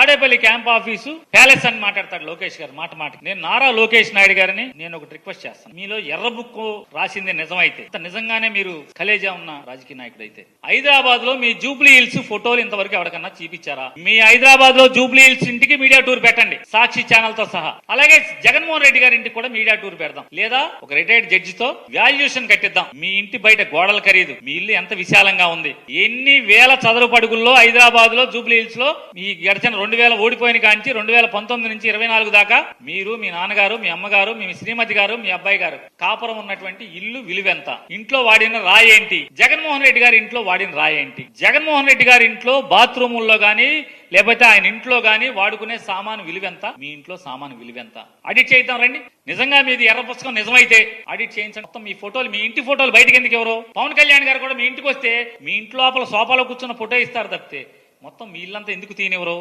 Tadepalli camp office palace అని మాట్లాడతాడు లోకేష్ గారు మాట. నేను నారా లోకేష్ నాయుడు గారిని నేను ఒకటి రిక్వెస్ట్ చేస్తాను. మీలో ఎర్ర బుక్ రాసింది నిజమైతే, నిజంగానే మీరు కలేజా ఉన్న రాజకీయ నాయకుడు అయితే, హైదరాబాద్ లో మీ జూబ్లీ హిల్స్ ఫోటోలు ఇంతవరకు ఎవరికన్నా చూపించారా? మీ హైదరాబాద్ లో జూబ్లీ హిల్స్ ఇంటికి మీడియా టూర్ పెట్టండి, సాక్షి ఛానల్ తో సహా. అలాగే జగన్మోహన్ రెడ్డి గారి ఇంటికి కూడా మీడియా టూర్ పెడదాం, లేదా ఒక రిటైర్డ్ జడ్జి తో వాల్యుయేషన్ కట్టిద్దాం. మీ ఇంటి బయట గోడల ఖరీదు, మీ ఇల్లు ఎంత విశాలంగా ఉంది, ఎన్ని వేల చదరపు అడుగుల్లో హైదరాబాద్ లో జూబ్లీ హిల్స్ లో మీ గడిచిన 2000 ఓడిపోయిన కాంచి 2019 నుంచి 24 దాకా మీరు, మీ నాన్నగారు, మీ అమ్మగారు, మీ శ్రీమతి గారు, మీ అబ్బాయి గారు కాపురం ఉన్నటువంటి ఇల్లు విలువెంత? ఇంట్లో వాడిన రాయేంటి? జగన్మోహన్ రెడ్డి గారి ఇంట్లో వాడిన రాయేంటి? జగన్మోహన్ రెడ్డి గారి ఇంట్లో బాత్రూముల్లో గానీ లేకపోతే ఆయన ఇంట్లో గానీ వాడుకునే సామాను విలువెంత? మీ ఇంట్లో సామాను విలువెంత? ఆడిట్ చేద్దాం రండి. నిజంగా మీది ఎర్ర పుస్తకం నిజమైతే ఆడిట్ చేయించండి. మొత్తం మీ ఫోటోలు, మీ ఇంటి ఫోటోలు బయటకు ఎందుకు ఎవరు? పవన్ కళ్యాణ్ గారు కూడా మీ ఇంటికి వస్తే మీ ఇంటి లోపల సోఫాలో కూర్చున్న ఫోటో ఇస్తారు తప్పితే మొత్తం మీ ఇల్లంతా ఎందుకు తీనివ్వరు?